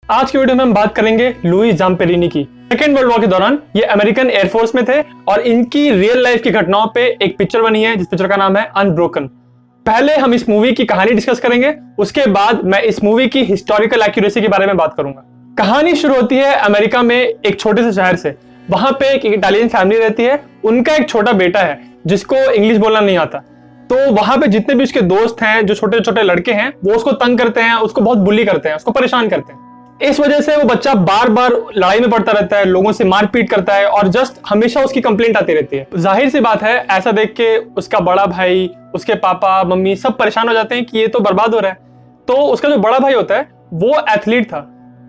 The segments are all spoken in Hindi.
आज की वीडियो में हम बात करेंगे लुई ज़ाम्पेरिनी की। सेकेंड वर्ल्ड वॉर के दौरान ये अमेरिकन एयरफोर्स में थे और इनकी रियल लाइफ की घटनाओं पे एक पिक्चर बनी है जिस पिक्चर का नाम है अनब्रोकन। पहले हम इस मूवी की कहानी डिस्कस करेंगे, उसके बाद मैं इस मूवी की हिस्टोरिकल एक्यूरेसी के बारे में बात करूंगा। कहानी शुरू होती है अमेरिका में एक छोटे से शहर से। वहां पे एक इटालियन फैमिली रहती है, उनका एक छोटा बेटा है जिसको इंग्लिश बोलना नहीं आता। तो वहां पे जितने भी उसके दोस्त हैं, जो छोटे छोटे लड़के हैं, वो उसको तंग करते हैं, उसको बहुत बुली करते हैं, उसको परेशान करते हैं। इस वजह से वो बच्चा बार बार लड़ाई में पड़ता रहता है, लोगों से मारपीट करता है और जस्ट हमेशा उसकी कंप्लेंट आती रहती है। जाहिर सी बात है, ऐसा देख के उसका बड़ा भाई, उसके पापा मम्मी सब परेशान हो जाते हैं कि ये तो बर्बाद हो रहा है। तो उसका जो बड़ा भाई होता है वो एथलीट था,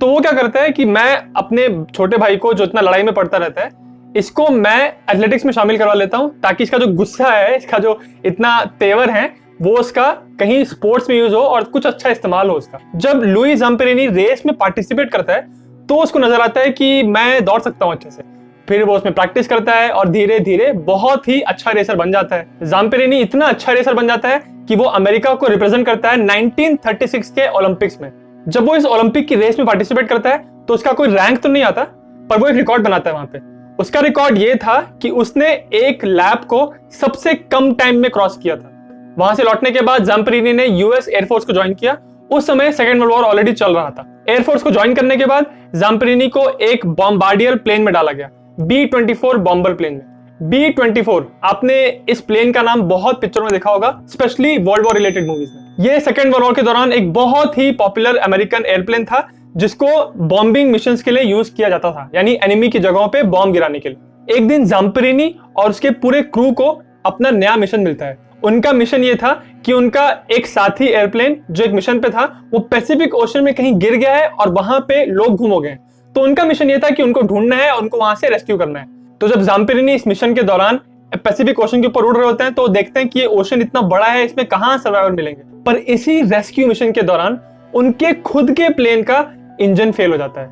तो वो क्या करता है कि मैं अपने छोटे भाई को जो इतना लड़ाई में पड़ता रहता है, इसको मैं एथलेटिक्स में शामिल करवा लेता हूं ताकि इसका जो गुस्सा है, इसका जो इतना तेवर है, वो उसका कहीं स्पोर्ट्स में यूज हो और कुछ अच्छा इस्तेमाल हो उसका। जब लुई ज़ाम्पेरिनी रेस में पार्टिसिपेट करता है तो उसको नजर आता है कि मैं दौड़ सकता हूं अच्छे से। फिर वो उसमें प्रैक्टिस करता है और धीरे धीरे बहुत ही अच्छा रेसर बन जाता है। ज़ाम्पेरिनी इतना अच्छा रेसर बन जाता है कि वो अमेरिका को रिप्रेजेंट करता है 1936 के ओलंपिक्स में। जब वो इस ओलंपिक की रेस में पार्टिसिपेट करता है तो उसका कोई रैंक तो नहीं आता, पर वो एक रिकॉर्ड बनाता है वहां पे। उसका रिकॉर्ड ये था कि उसने एक लैप को सबसे कम टाइम में क्रॉस किया था। वहां से लौटने के बाद ज़ाम्पेरिनी ने यूएस एयरफोर्स को ज्वाइन किया। उस समय सेकेंड वर्ल्ड वॉर ऑलरेडी चल रहा था। एयरफोर्स को ज्वाइन करने के बाद ज़ाम्पेरिनी को एक बॉम्बार्डियर प्लेन में डाला गया, B-24 बॉम्बर प्लेन में। B-24, आपने इस प्लेन का नाम बहुत पिक्चरों में देखा होगा, specially world war related movies में। ये सेकेंड वर्ल्ड वॉर के दौरान एक बहुत ही पॉपुलर अमेरिकन एयरप्लेन था जिसको बॉम्बिंग मिशन के लिए यूज किया जाता था, यानी एनिमी की जगहों पे बॉम्ब गिराने के लिए। एक दिन ज़ाम्पेरिनी और उसके पूरे क्रू को अपना नया मिशन मिलता है। उनका मिशन ये था कि उनका एक साथी एयरप्लेन जो एक मिशन पे था, वो पैसिफिक ओशन में कहीं गिर गया है और वहां पे लोग गुम हो गए। तो उनका मिशन ये था कि उनको ढूंढना है और उनको वहां से रेस्क्यू करना है। तो जब ज़ाम्पेरिनी इस मिशन के दौरान पैसिफिक ओशन के ऊपर उड़ रहे होते हैं तो देखते हैं कि ये ओशन इतना बड़ा है, इसमें कहां सर्वाइवर मिलेंगे। पर इसी रेस्क्यू मिशन के दौरान उनके खुद के प्लेन का इंजन फेल हो जाता है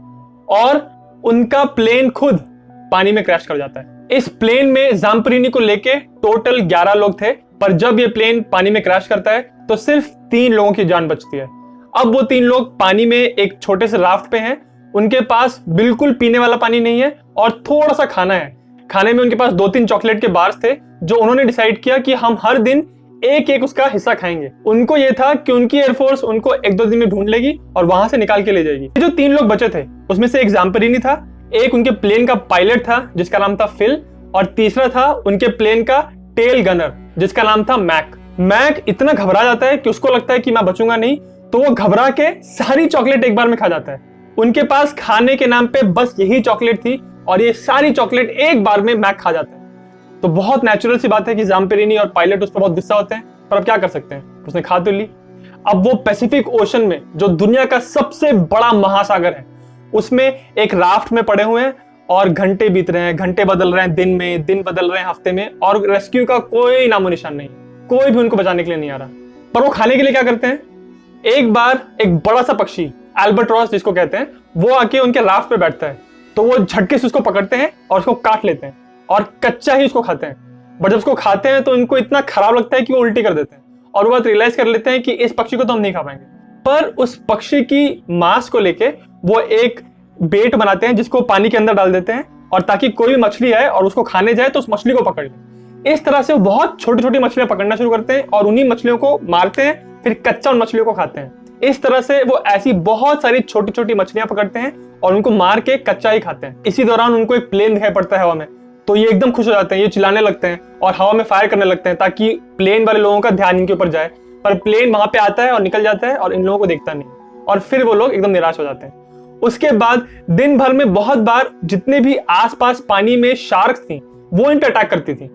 और उनका प्लेन खुद पानी में क्रैश कर जाता है। इस प्लेन में ज़ाम्पेरिनी को लेके टोटल 11 लोग थे, पर जब ये प्लेन पानी में क्रैश करता है तो सिर्फ 3 लोगों की जान बचती है। अब वो 3 लोग पानी में एक छोटे से राफ्ट पे हैं। उनके पास बिल्कुल पीने वाला पानी नहीं है और थोड़ा सा खाना है। खाने में उनके पास 2-3 चॉकलेट के बार्स थे जो उन्होंने डिसाइड किया कि हम हर दिन एक एक उसका हिस्सा खाएंगे। उनको ये था कि उनकी एयरफोर्स उनको 1-2 दिन में ढूंढ लेगी और वहां से निकाल के ले जाएगी। जो 3 लोग बचे थे उसमें से एक ज़ाम्पेरिनी था, एक उनके प्लेन का पायलट था जिसका नाम था फिल, और तीसरा था उनके प्लेन का टेल गनर जिसका नाम था मैक। मैक इतना घबरा जाता है कि उसको लगता है कि मैं बचूंगा नहीं, तो वो घबरा के सारी चॉकलेट एक बार में खा जाता है। उनके पास खाने के नाम पे बस यही चॉकलेट थी और ये सारी चॉकलेट एक बार में मैक खा जाता है। तो बहुत नेचुरल सी बात है कि ज़ाम्पेरिनी और पायलट उस पर बहुत गुस्सा होते हैं, पर अब क्या कर सकते हैं, उसने खा तो ली। अब वो पैसिफिक ओशन में, जो दुनिया का सबसे बड़ा महासागर है, उसमें एक राफ्ट में पड़े हुए हैं और घंटे बीत रहे हैं, घंटे बदल रहे हैं दिन में, दिन बदल रहे हैं हफ्ते में, और रेस्क्यू का कोई नामो निशान नहीं, कोई भी उनको बचाने के लिए नहीं आ रहा। पर वो खाने के लिए क्या करते हैं, एक बार एक बड़ा सा पक्षी एल्बाट्रॉस जिसको कहते हैं, वो आके उनके राफ्ट पे बैठता है। तो वो झटके से उसको पकड़ते हैं और उसको काट लेते हैं और कच्चा ही उसको खाते हैं। बट जब उसको खाते हैं तो इनको इतना खराब लगता है कि वो उल्टी कर देते हैं और वो बात रियलाइज कर लेते हैं कि इस पक्षी को तो हम नहीं खा पाएंगे। पर उस पक्षी की मांस को लेके वो एक बेट बनाते हैं जिसको पानी के अंदर डाल देते हैं, और ताकि कोई भी मछली आए और उसको खाने जाए तो उस मछली को पकड़ ले। इस तरह से वो बहुत छोटी छोटी मछलियां पकड़ना शुरू करते हैं और उन्हीं मछलियों को मारते हैं, फिर कच्चा उन मछलियों को खाते हैं। इस तरह से वो ऐसी बहुत सारी छोटी छोटी मछलियां पकड़ते हैं और उनको मार के कच्चा ही खाते हैं। इसी दौरान उनको एक प्लेन दिखाई पड़ता है हवा में, तो ये एकदम खुश हो जाते हैं, ये चिल्लाने लगते हैं और हवा में फायर करने लगते हैं ताकि प्लेन वाले लोगों का ध्यान इनके ऊपर जाए। पर प्लेन वहां पे आता है और निकल जाता है और इन लोगों को देखता नहीं, और फिर वो लोग एकदम निराश हो जाते हैं। उसके बाद दिन भर में बहुत बार जितने भी आसपास पानी में शार्क्स थी वो इन पे अटैक करती थी।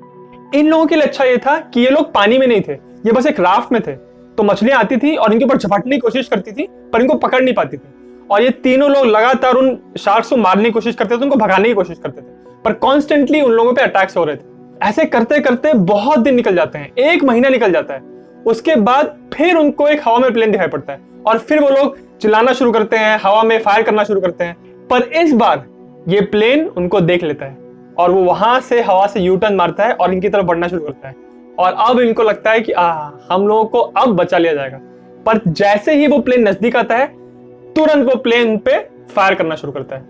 इन लोगों के लिए अच्छा ये था कि ये लोग पानी में नहीं थे, ये बस एक राफ्ट में थे। तो मछलियां आती थी और इनके ऊपर झपटने की कोशिश करती थी, पर इनको पकड़ नहीं पाती थी। और ये तीनों लोग लगातार उन शार्क्स को मारने की कोशिश करते थे, उनको भगाने की कोशिश करते थे, पर कॉन्स्टेंटली उन लोगों पे अटैक्स हो रहे थे। ऐसे करते करते बहुत दिन निकल जाते हैं, 1 महीना निकल जाता है। उसके बाद फिर उनको एक हवा में प्लेन दिखाई पड़ता है और फिर वो लोग चिल्लाना शुरू करते हैं, हवा में फायर करना शुरू करते हैं। पर इस बार ये प्लेन उनको देख लेता है और वो वहां से हवा से यू टर्न मारता है और इनकी तरफ बढ़ना शुरू करता है। और अब इनको लगता है कि हम लोगों को अब बचा लिया जाएगा। पर जैसे ही वो प्लेन नजदीक आता है तुरंत वो प्लेन पे फायर करना शुरू करता है।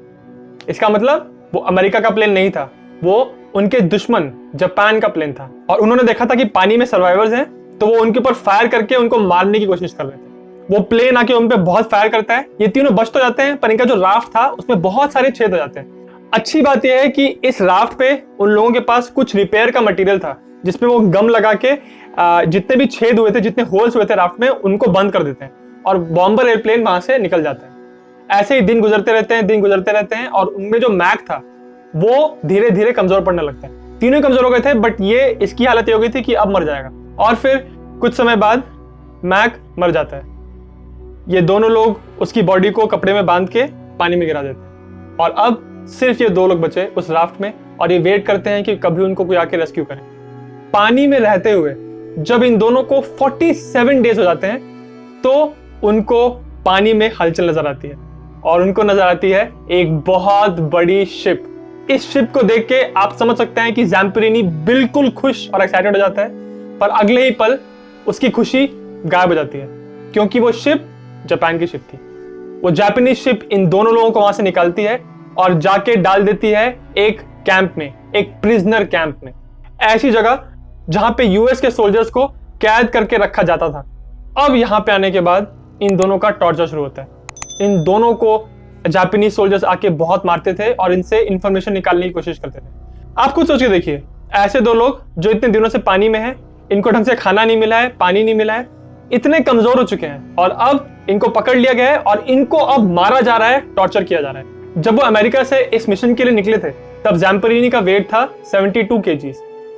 इसका मतलब वो अमेरिका का प्लेन नहीं था, वो उनके दुश्मन जापान का प्लेन था। और उन्होंने देखा था कि पानी में सर्वाइवर्स हैं, तो वो उनके ऊपर फायर करके उनको मारने की कोशिश कर रहे थे। वो प्लेन आके उन पे बहुत फायर करता है। ये तीनों बच तो जाते हैं, पर इनका जो राफ्ट था उसमें बहुत सारे छेद हो जाते हैं। अच्छी बात यह है कि इस राफ्ट पे उन लोगों के पास कुछ रिपेयर का मटेरियल था, जिसमें वो गम लगा के जितने भी छेद हुए थे, जितने होल्स हुए थे राफ्ट में, उनको बंद कर देते हैं और बॉम्बर एयरप्लेन वहां से निकल जाता है। ऐसे ही दिन गुजरते रहते हैं, दिन गुजरते रहते हैं, और उनमें जो मैक था वो धीरे धीरे कमजोर पड़ने लगते हैं। तीनों ही कमजोर हो गए थे, बट ये इसकी हालत ये हो गई थी कि अब मर जाएगा। और फिर कुछ समय बाद मैक मर जाता है। ये दोनों लोग उसकी बॉडी को कपड़े में बांध के पानी में गिरा देते हैं, और अब सिर्फ ये दो लोग बचे उस राफ्ट में, और ये वेट करते हैं कि कभी उनको कोई आके रेस्क्यू करे। पानी में रहते हुए जब इन दोनों को 47 डेज हो जाते हैं, तो उनको पानी में हलचल नजर आती है, और उनको नजर आती है एक बहुत बड़ी शिप। इस शिप को देख के आप समझ सकते हैं कि ज़ैम्पेरिनी बिल्कुल खुश और एक्साइटेड हो जाता है, पर अगले ही पल उसकी खुशी गायब हो जाती है, क्योंकि वो शिप जापान की शिप थी। वो जापानीज शिप इन दोनों लोगों को वहां से निकालती है और जाके डाल देती है एक कैंप में, एक प्रिजनर कैंप में, ऐसी जगह जहां पे यूएस के सोल्जर्स को कैद करके रखा जाता था। अब यहां पे आने के बाद इन दोनों का टॉर्चर शुरू होता है। इन दोनों को जापानीज सोल्जर्स आके बहुत मारते थे और इनसे इंफॉर्मेशन निकालने की कोशिश करते थे। आप खुद सोच के देखिए, ऐसे दो लोग जो इतने दिनों से पानी में हैं, इनको ढंग से खाना नहीं मिला है, पानी नहीं मिला है, इतने कमजोर हो चुके हैं, और अब इनको पकड़ लिया गया है और इनको अब मारा जा रहा है, टॉर्चर किया जा रहा है। जब वो अमेरिका से इस मिशन के लिए निकले थे, तब ज़ैम्पेरिनी का वेट था 72 kg,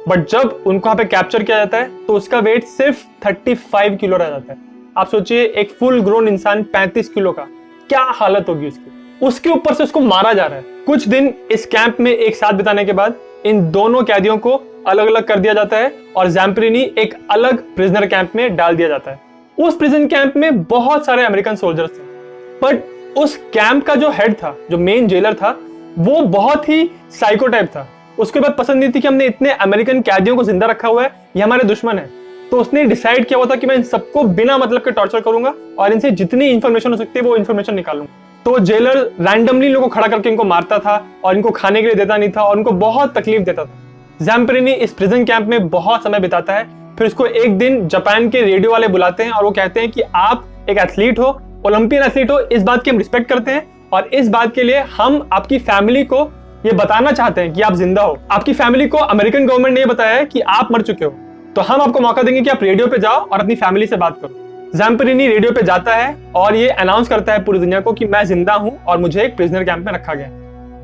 बट जब उनको यहाँ पे कैप्चर किया जाता है तो उसका वेट सिर्फ 35 किलो रह जाता है। आप सोचिए, एक फुल ग्रोन इंसान 35 किलो का, क्या हालत होगी उसकी। उसके ऊपर से उसको मारा जा रहा है। कुछ दिन इस कैंप में एक साथ बिताने के बाद इन दोनों कैदियों को अलग अलग कर दिया जाता है और ज़ैम्पेरिनी एक अलग प्रिजनर कैंप में डाल दिया जाता है। उस प्रिजन कैंप में बहुत सारे अमेरिकन सोल्जर्स थे, बट उस कैंप का जो हेड था, जो मेन जेलर था, वो बहुत ही साइको टाइप था। उसके बाद पसंद नहीं थी कि हमने इतने अमेरिकन कैदियों को जिंदा रखा हुआ है, ये हमारे दुश्मन है। तो उसने डिसाइड किया हुआ था कि मैं इन सबको बिना मतलब के टॉर्चर करूंगा और इनसे जितनी इंफॉर्मेशन हो सकती है वो इंफॉर्मेशन निकालूंगा। तो जेलर रैंडमली लोगों को खड़ा करके इनको मारता था और इनको खाने के लिए देता नहीं था और उनको बहुत तकलीफ देता था। ज़ैम्पेरिनी इस प्रिजन कैंप में बहुत समय बिताता है। फिर उसको एक दिन जापान के रेडियो वाले बुलाते हैं और वो कहते हैं कि आप एक एथलीट हो, ओलंपियन एथलीट हो, इस बात की हम रिस्पेक्ट करते हैं, और इस बात के लिए हम आपकी फैमिली को ये बताना चाहते हैं कि आप जिंदा हो। आपकी फैमिली को अमेरिकन गवर्नमेंट ने बताया है कि आप मर चुके हो, तो हम आपको मौका देंगे कि आप रेडियो पे जाओ और अपनी फैमिली से बात करो। ज़ैम्पेरिनी रेडियो पे जाता है और ये अनाउंस करता है पूरी दुनिया को कि मैं जिंदा हूं और मुझे एक प्रिजनर कैंप में रखा गया।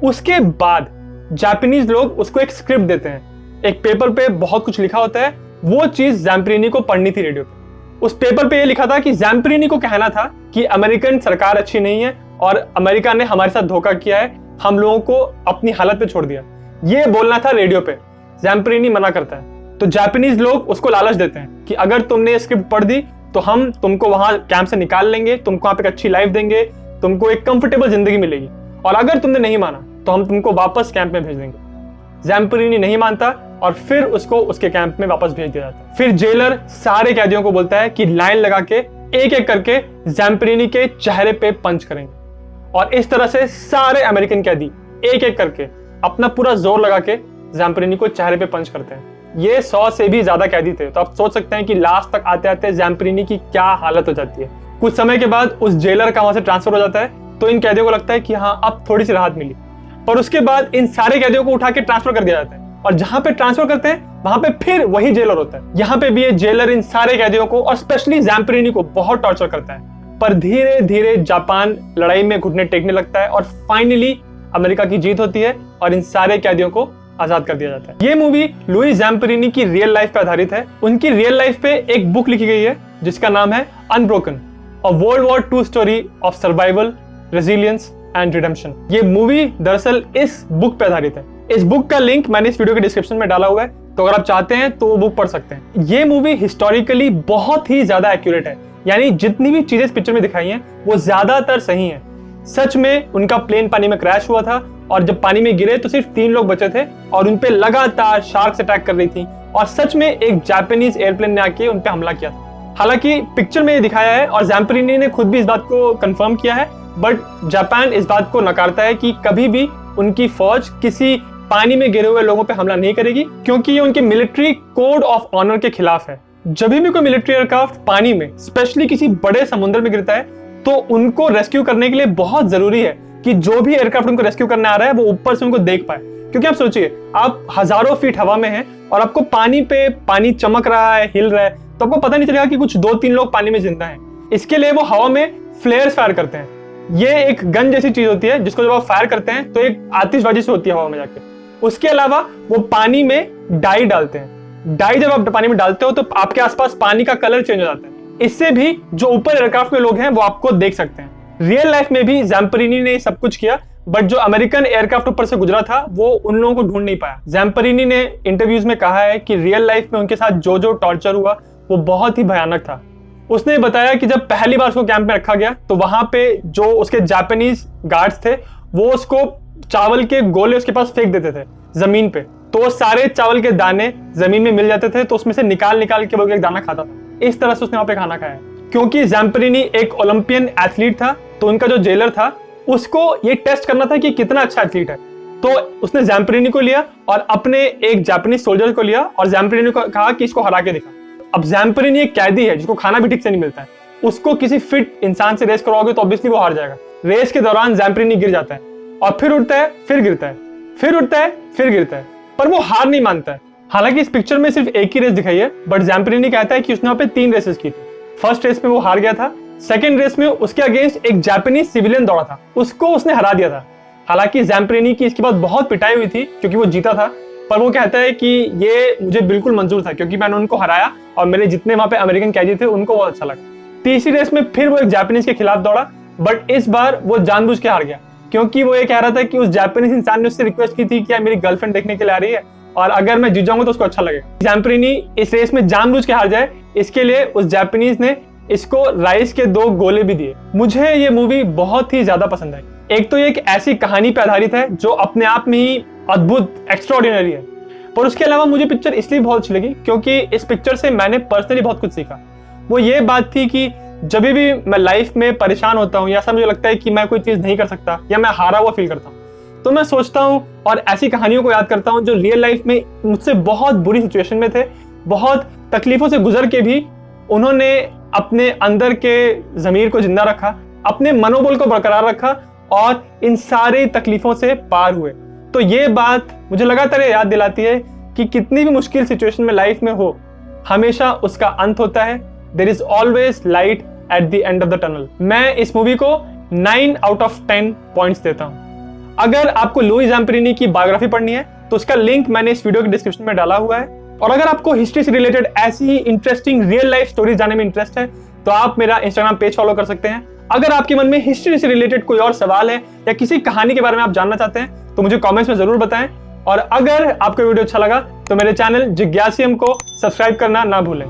उसके बाद जापानीज लोग उसको एक स्क्रिप्ट देते हैं, एक पेपर पे बहुत कुछ लिखा होता है। वो चीज ज़ैम्पेरिनी को पढ़नी थी रेडियो पे। उस पेपर पे ये लिखा था कि ज़ैम्पेरिनी को कहना था कि अमेरिकन सरकार अच्छी नहीं है और अमेरिका ने हमारे साथ धोखा किया है, हम लोगों को अपनी हालत पे छोड़ दिया, ये बोलना था रेडियो पे। ज़ैम्पेरिनी मना करता है, तो जापानीज लोग उसको लालच देते हैं कि अगर तुमने ये स्क्रिप्ट पढ़ दी तो हम तुमको वहां कैंप से निकाल लेंगे, तुमको वहां पे एक अच्छी लाइफ देंगे, तुमको एक कंफर्टेबल जिंदगी मिलेगी, और अगर तुमने नहीं माना तो हम तुमको वापस कैंप में भेज देंगे। ज़ैम्पेरिनी नहीं मानता और फिर उसको उसके कैंप में वापस भेज दिया जाता है। फिर जेलर सारे कैदियों को बोलता है कि लाइन लगा के एक एक करके ज़ैम्पेरिनी के चेहरे पे पंच करेंगे, और इस तरह से सारे अमेरिकन कैदी एक एक करके अपना पूरा जोर लगा के ज़ैम्पेरिनी को चेहरे पे पंच करते हैं। ये 100 से भी ज्यादा कैदी थे, तो आप सोच सकते हैं कि लास्ट तक आते आते ज़ैम्पेरिनी की क्या हालत हो जाती है। कुछ समय के बाद उस जेलर का वहां से ट्रांसफर हो जाता है, तो इन कैदियों को लगता है कि हाँ अब थोड़ी सी राहत मिली, पर उसके बाद इन सारे कैदियों को उठा के ट्रांसफर कर दिया जाता है, और जहां पे ट्रांसफर करते हैं वहां पे फिर वही जेलर होता है। यहाँ पे भी ये जेलर इन सारे कैदियों को और स्पेशली ज़ैम्पेरिनी को बहुत टॉर्चर करता है, पर धीरे धीरे जापान लड़ाई में घुटने टेकने लगता है और फाइनली अमेरिका की जीत होती है और इन सारे कैदियों को आजाद कर दिया जाता है। ये मूवी लुई ज़ैम्पेरिनी की रियल लाइफ पे आधारित है। उनकी रियल लाइफ पे एक बुक लिखी गई है जिसका नाम है unbroken, a world war II story of survival, resilience and redemption. ये मूवी दरअसल इस बुक पे आधारित है। इस बुक का लिंक मैंने इस वीडियो के डिस्क्रिप्शन में डाला हुआ है, तो अगर आप चाहते हैं तो वो बुक पढ़ सकते हैं। ये मूवी हिस्टोरिकली बहुत ही ज्यादा एक्यूरेट है, यानी जितनी भी चीजें इस पिक्चर में दिखाई हैं वो ज्यादातर सही है। सच में उनका प्लेन पानी में क्रैश हुआ था और जब पानी में गिरे तो सिर्फ 3 लोग बचे थे और उनपे लगातार शार्क्स अटैक कर रही थी, और सच में एक जापानीज एयरप्लेन ने आके उनपे हमला किया था। हालांकि पिक्चर में ये दिखाया है और ज़ैम्पेरिनी ने खुद भी इस बात को कंफर्म किया है, बट जापान इस बात को नकारता है कि कभी भी उनकी फौज किसी पानी में गिरे हुए लोगों पे हमला नहीं करेगी, क्योंकि ये उनके मिलिट्री कोड ऑफ ऑनर के खिलाफ है। जब भी कोई मिलिट्री एयरक्राफ्ट पानी में, स्पेशली किसी बड़े समुद्र में गिरता है, तो उनको रेस्क्यू करने के लिए बहुत जरूरी है कि जो भी एयरक्राफ्ट उनको रेस्क्यू करने आ रहा है वो ऊपर से उनको देख पाए। क्योंकि आप सोचिए, आप हजारों फीट हवा में हैं और आपको पानी पे पानी चमक रहा है, हिल रहा है, तो आपको पता नहीं चलेगा कि कुछ 2-3 लोग पानी में जिंदा हैं। इसके लिए वो हवा में फ्लेयर्स फायर करते हैं। ये एक गन जैसी चीज होती है जिसको जब आप फायर करते हैं तो एक आतिशबाजी से होती है हवा में जाके। उसके अलावा वो पानी में डाई डालते हैं। डाई जब आप पानी में डालते हो तो आपके आसपास पानी का कलर चेंज हो जाता है। इससे भी जो ऊपर एयरक्राफ्ट में लोग हैं वो आपको देख सकते हैं। रियल लाइफ में भी ज़ैम्पेरिनी ने सब कुछ किया, बट जो अमेरिकन एयरक्राफ्ट ऊपर से गुजरा था वो उन लोगों को ढूंढ नहीं पाया। ज़ैम्पेरिनी ने इंटरव्यूज में कहा है कि रियल लाइफ में उनके साथ जो जो टॉर्चर हुआ वो बहुत ही भयानक था। उसने बताया कि जब पहली बार उसको कैंप में रखा गया तो वहां पे जो उसके जापानीज गार्ड्स थे वो उसको चावल के गोले उसके पास फेंक देते थे जमीन पे, तो वो सारे चावल के दाने जमीन में मिल जाते थे, तो उसमें से निकाल निकाल के वो एक दाना खाता था। इस तरह से उसने वहां पे खाना खाया। क्योंकि ज़ैम्पेरिनी एक ओलंपियन एथलीट था, तो उनका जो जेलर था उसको ये टेस्ट करना था कि कितना अच्छा एथलीट है, तो उसने ज़ैम्पेरिनी को लिया और अपने एक जापानीज सोल्जर को लिया और ज़ैम्पेरिनी को कहा कि इसको हरा के दिखा। अब ज़ैम्पेरिनी एक कैदी है जिसको खाना भी ठीक से नहीं मिलता है, उसको किसी फिट इंसान से रेस करवाओगे तो ऑब्वियसली वो हार जाएगा। रेस के दौरान ज़ैम्पेरिनी गिर जाता है और फिर उठता है, फिर गिरता है, फिर उठता है, फिर गिरता है, पर वो हार नहीं मानता है। हालांकि इस पिक्चर में सिर्फ एक ही रेस दिखाई है, बट ज़ैम्पेरिनी कहता है कि उसने वहां पे 3 रेसेस की थी। फर्स्ट रेस में वो हार गया था, सेकंड रेस में उसके अगेंस्ट एक जापानीज सिविलियन दौड़ा था, उसको उसने हरा दिया था। हालांकि ज़ैम्पेरिनी की इसके बाद बहुत पिटाई हुई थी क्योंकि वो जीता था, पर वो कहता है कि ये मुझे बिल्कुल मंजूर था क्योंकि मैंने उनको हराया और मेरे जितने वहां पे अमेरिकन कैदी थे उनको बहुत अच्छा लगा। तीसरी रेस में फिर वो एक जापानीज के खिलाफ दौड़ा, बट इस बार वो जानबूझ के हार गया क्योंकि वो ये कह रहा था कि उस जापानीज इंसान ने उससे रिक्वेस्ट की थी कि यार मेरी गर्लफ्रेंड देखने के लिए आ रही है और अगर मैं जीत जाऊंगा तो उसको अच्छा लगेगा। ज़ैम्पेरिनी इस रेस में जानबूझ के हार जाए, इसके लिए उस जापानीज ने इसको राइस के 2 गोले भी दिए। मुझे ये मूवी बहुत ही ज्यादा पसंद आई। एक तो ये एक ऐसी कहानी पे आधारित है जो अपने आप में ही अद्भुत, एक्स्ट्राऑर्डिनरी है, पर उसके अलावा मुझे पिक्चर इसलिए बहुत अच्छी लगी क्योंकि इस पिक्चर से मैंने पर्सनली बहुत कुछ सीखा। वो ये बात थी कि जब भी मैं लाइफ में परेशान होता हूँ या ऐसा मुझे लगता है कि मैं कोई चीज़ नहीं कर सकता या मैं हारा हुआ फील करता हूँ, तो मैं सोचता हूँ और ऐसी कहानियों को याद करता हूँ जो रियल लाइफ में मुझसे बहुत बुरी सिचुएशन में थे, बहुत तकलीफों से गुजर के भी उन्होंने अपने अंदर के ज़मीर को जिंदा रखा, अपने मनोबल को बरकरार रखा और इन सारी तकलीफों से पार हुए। तो ये बात मुझे लगातार याद दिलाती है कि कितनी भी मुश्किल सिचुएशन में लाइफ में हो, हमेशा उसका अंत होता है। There is always light at the end of the tunnel. मैं इस मूवी को 9 आउट ऑफ 10 पॉइंट्स देता हूँ। अगर आपको लुई ज़ैम्पेरिनी की बायोग्राफी पढ़नी है तो उसका लिंक मैंने इस वीडियो के डिस्क्रिप्शन में डाला हुआ है, और अगर आपको हिस्ट्री से रिलेटेड ऐसी ही इंटरेस्टिंग रियल लाइफ स्टोरीज जानने में इंटरेस्ट है तो आप मेरा इंस्टाग्राम पेज फॉलो कर सकते हैं। अगर आपके मन में हिस्ट्री से रिलेटेड कोई और सवाल है या किसी कहानी के बारे में आप जानना चाहते हैं तो मुझे कमेंट्स में जरूर बताएं, और अगर आपको वीडियो अच्छा लगा तो मेरे चैनल जिज्ञासियम को सब्सक्राइब करना ना भूलें।